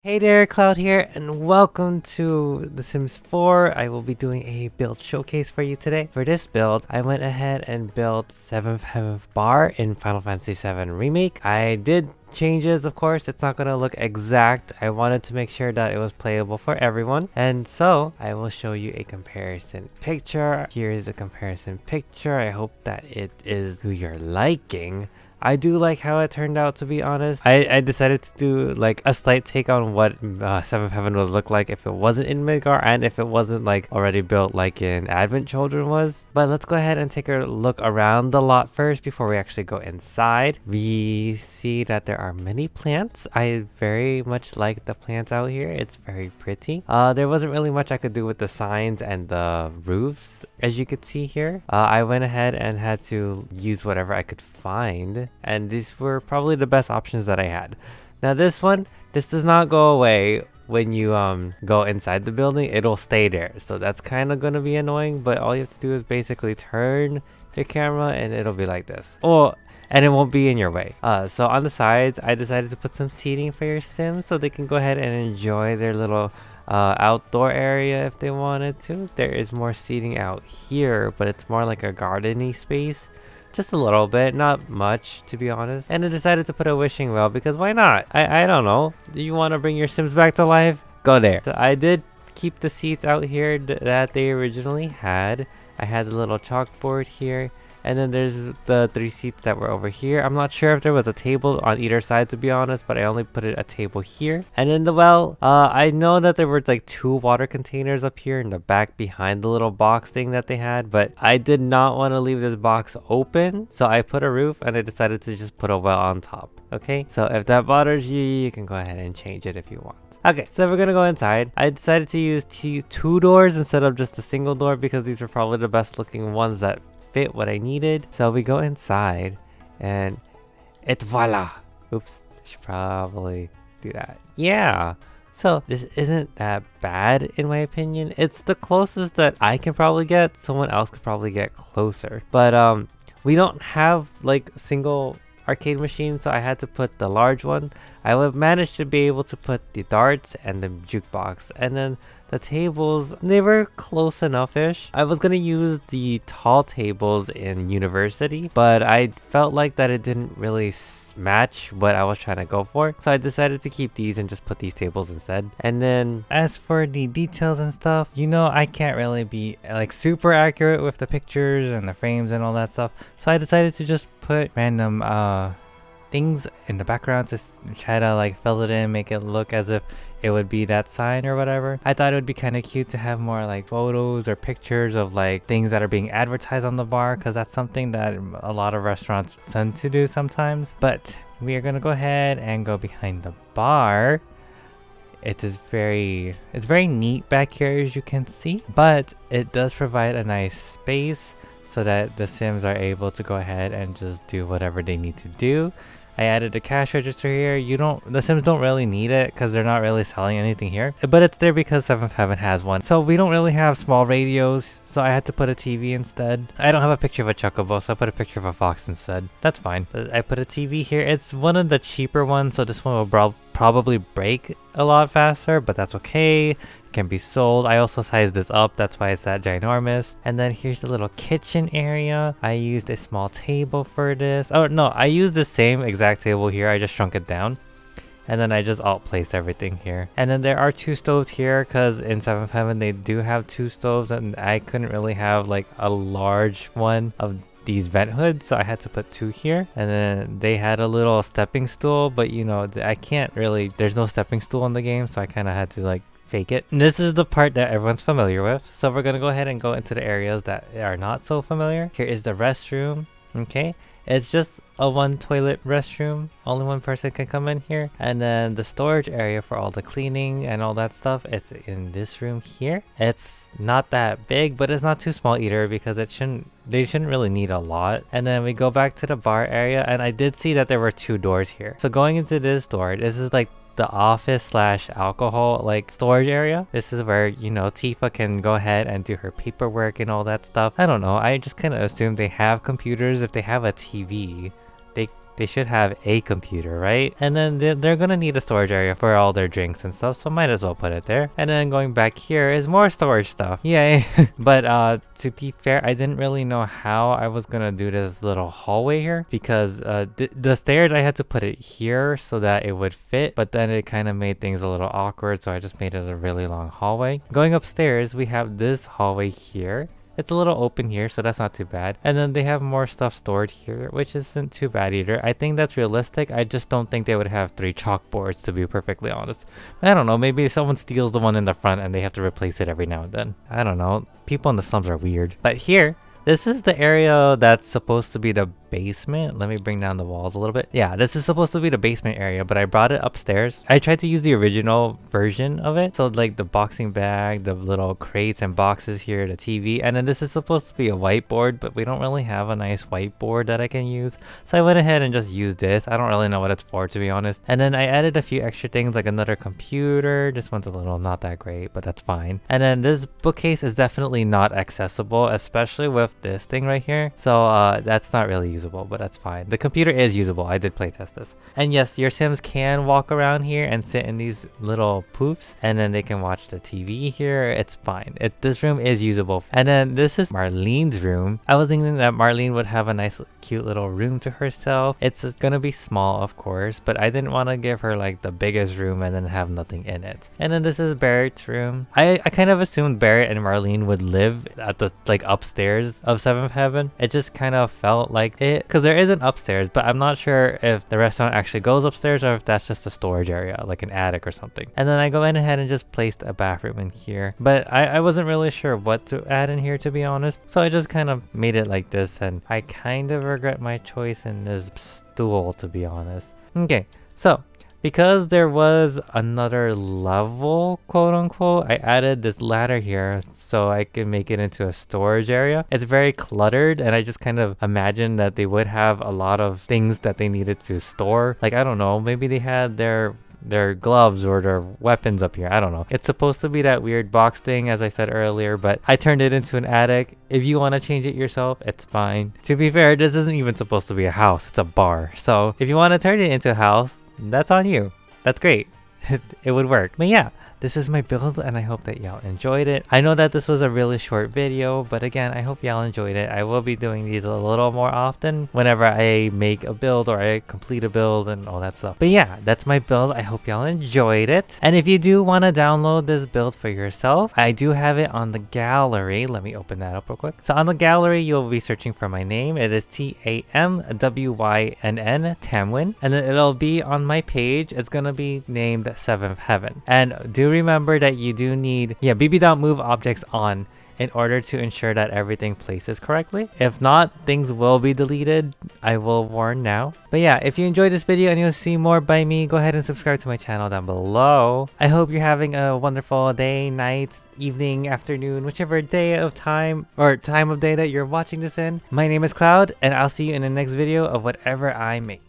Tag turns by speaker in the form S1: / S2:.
S1: Hey there, Cloud here, and welcome to The Sims 4. I will be doing a build showcase for you today. For this build, I went ahead and built 7th Heaven Bar in Final Fantasy VII Remake. I did changes, of course. It's not going to look exact. I wanted to make sure that it was playable for everyone. And so, I will show you a comparison picture. Here is a comparison picture. I hope that it is who you're liking. I do like how it turned out, to be honest. I decided to do like a slight take on what 7th Heaven would look like if it wasn't in Midgar and if it wasn't like already built like in Advent Children was. But let's go ahead and take a look around the lot first before we actually go inside. We see that there are many plants. I very much like the plants out here. It's very pretty. There wasn't really much I could do with the signs and the roofs, as you could see here. I went ahead and had to use whatever I could find, and these were probably the best options that I had. Now this does not go away when you go inside the building. It'll stay there, so that's kind of gonna be annoying, but all you have to do is basically turn your camera and it'll be like this. And it won't be in your way. So on the sides, I decided to put some seating for your Sims so they can go ahead and enjoy their little outdoor area if they wanted to. There is more seating out here, but it's more like a garden-y space. Just a little bit, not much, to be honest. And I decided to put a wishing well because why not? I don't know. Do you want to bring your Sims back to life? Go there. So I did keep the seats out here that they originally had. I had a little chalkboard here. And then there's the 3 seats that were over here. I'm not sure if there was a table on either side, to be honest, but I only put a table here. And in the well, I know that there were like 2 water containers up here in the back behind the little box thing that they had, but I did not want to leave this box open. So I put a roof and I decided to just put a well on top. Okay, so if that bothers you, you can go ahead and change it if you want. Okay, so we're gonna go inside. I decided to use 2 doors instead of just a single door because these were probably the best looking ones that fit what I needed. So we go inside and voila. Oops, I should probably do that. Yeah. So this isn't that bad in my opinion. It's the closest that I can probably get. Someone else could probably get closer. But we don't have like single arcade machine, so I had to put the large one. I would manage to be able to put the darts and the jukebox, and then the tables, they were close enough-ish. I was gonna use the tall tables in university, but I felt like that it didn't really match what I was trying to go for, so I decided to keep these and just put these tables instead. And then as for the details and stuff, you know, I can't really be like super accurate with the pictures and the frames and all that stuff, so I decided to just put random things in the background to try to like fill it in, make it look as if it would be that sign or whatever. I thought it would be kind of cute to have more like photos or pictures of like things that are being advertised on the bar, because that's something that a lot of restaurants tend to do sometimes. But we are gonna go ahead and go behind the bar. It's very neat back here, as you can see, but it does provide a nice space so that the Sims are able to go ahead and just do whatever they need to do. I added a cash register here. The Sims don't really need it because they're not really selling anything here, but it's there because 7th Heaven has one. So we don't really have small radios, so I had to put a TV instead. I don't have a picture of a chocobo, so I put a picture of a fox instead. That's fine. But I put a TV here. It's one of the cheaper ones, so this one will probably break a lot faster, but that's okay. Can be sold. I also sized this up, that's why it's that ginormous. And then here's the little kitchen area. I used a small table for this. Oh no, I used the same exact table here, I just shrunk it down. And then I just alt placed everything here. And then there are 2 stoves here because in 7th Heaven they do have 2 stoves, and I couldn't really have like a large one of these vent hoods, so I had to put 2 here. And then they had a little stepping stool, but you know, I can't really, there's no stepping stool in the game, so I kind of had to like fake it. And this is the part that everyone's familiar with, so we're gonna go ahead and go into the areas that are not so familiar. Here is the restroom. Okay, it's just a 1 toilet restroom, only 1 person can come in here. And then the storage area for all the cleaning and all that stuff, it's in this room here. It's not that big, but it's not too small either because they shouldn't really need a lot. And then we go back to the bar area, and I did see that there were 2 doors here. So going into this door, this is like the office slash alcohol like storage area. This is where, you know, Tifa can go ahead and do her paperwork and all that stuff. I don't know, I just kind of assume they have computers. If they have a TV, they they should have a computer, right? And then they're gonna need a storage area for all their drinks and stuff, so might as well put it there. And then going back here is more storage stuff. Yay. But to be fair, I didn't really know how I was gonna do this little hallway here, because the stairs, I had to put it here so that it would fit, but then it kind of made things a little awkward, so I just made it a really long hallway. Going upstairs, we have this hallway here. It's a little open here, so that's not too bad. And then they have more stuff stored here, which isn't too bad either. I think that's realistic. I just don't think they would have 3 chalkboards, to be perfectly honest. I don't know, maybe someone steals the one in the front and they have to replace it every now and then. I don't know. People in the slums are weird. But here, this is the area that's supposed to be the basement. Let me bring down the walls a little bit. Yeah, this is supposed to be the basement area, but I brought it upstairs. I tried to use the original version of it. So like the boxing bag, the little crates and boxes here, the TV, and then this is supposed to be a whiteboard, but we don't really have a nice whiteboard that I can use. So I went ahead and just used this. I don't really know what it's for, to be honest. And then I added a few extra things like another computer. This one's a little not that great, but that's fine. And then this bookcase is definitely not accessible, especially with this thing right here. So that's not really usable, but that's fine. The computer is usable. I did playtest this. And yes, your Sims can walk around here and sit in these little poofs, and then they can watch the TV here. It's fine. This room is usable. And then this is Marlene's room. I was thinking that Marlene would have a nice cute little room to herself. It's gonna be small, of course, but I didn't want to give her like the biggest room and then have nothing in it. And then this is Barrett's room. I kind of assumed Barrett and Marlene would live at the like upstairs of 7th Heaven. It just kind of felt like it, because there is an upstairs, but I'm not sure if the restaurant actually goes upstairs or if that's just a storage area, like an attic or something. And then I go in ahead and just placed a bathroom in here, but I wasn't really sure what to add in here, to be honest. So I just kind of made it like this, and I kind of regret my choice in this stool, to be honest. Okay, so because there was another level, quote unquote, I added this ladder here so I can make it into a storage area. It's very cluttered, and I just kind of imagined that they would have a lot of things that they needed to store. Like, I don't know, maybe they had their gloves or their weapons up here. I don't know. It's supposed to be that weird box thing, as I said earlier, but I turned it into an attic. If you want to change it yourself, it's fine. To be fair, this isn't even supposed to be a house. It's a bar. So if you want to turn it into a house, that's on you. That's great. It would work. But yeah, this is my build, and I hope that y'all enjoyed it. I know that this was a really short video, but again, I hope y'all enjoyed it. I will be doing these a little more often whenever I make a build or I complete a build and all that stuff. But yeah, that's my build. I hope y'all enjoyed it. And if you do want to download this build for yourself, I do have it on the gallery. Let me open that up real quick. So on the gallery, you'll be searching for my name. It is TAMWYNN, Tamwyn. And then it'll be on my page. It's going to be named 7th Heaven. And do remember that you do need bb.move objects on in order to ensure that everything places correctly. If not, things will be deleted. I will warn now. But yeah, if you enjoyed this video and you'll see more by me, go ahead and subscribe to my channel down below. I hope you're having a wonderful day, night, evening, afternoon, whichever day of time or time of day that you're watching this in. My name is Cloud, and I'll see you in the next video of whatever I make.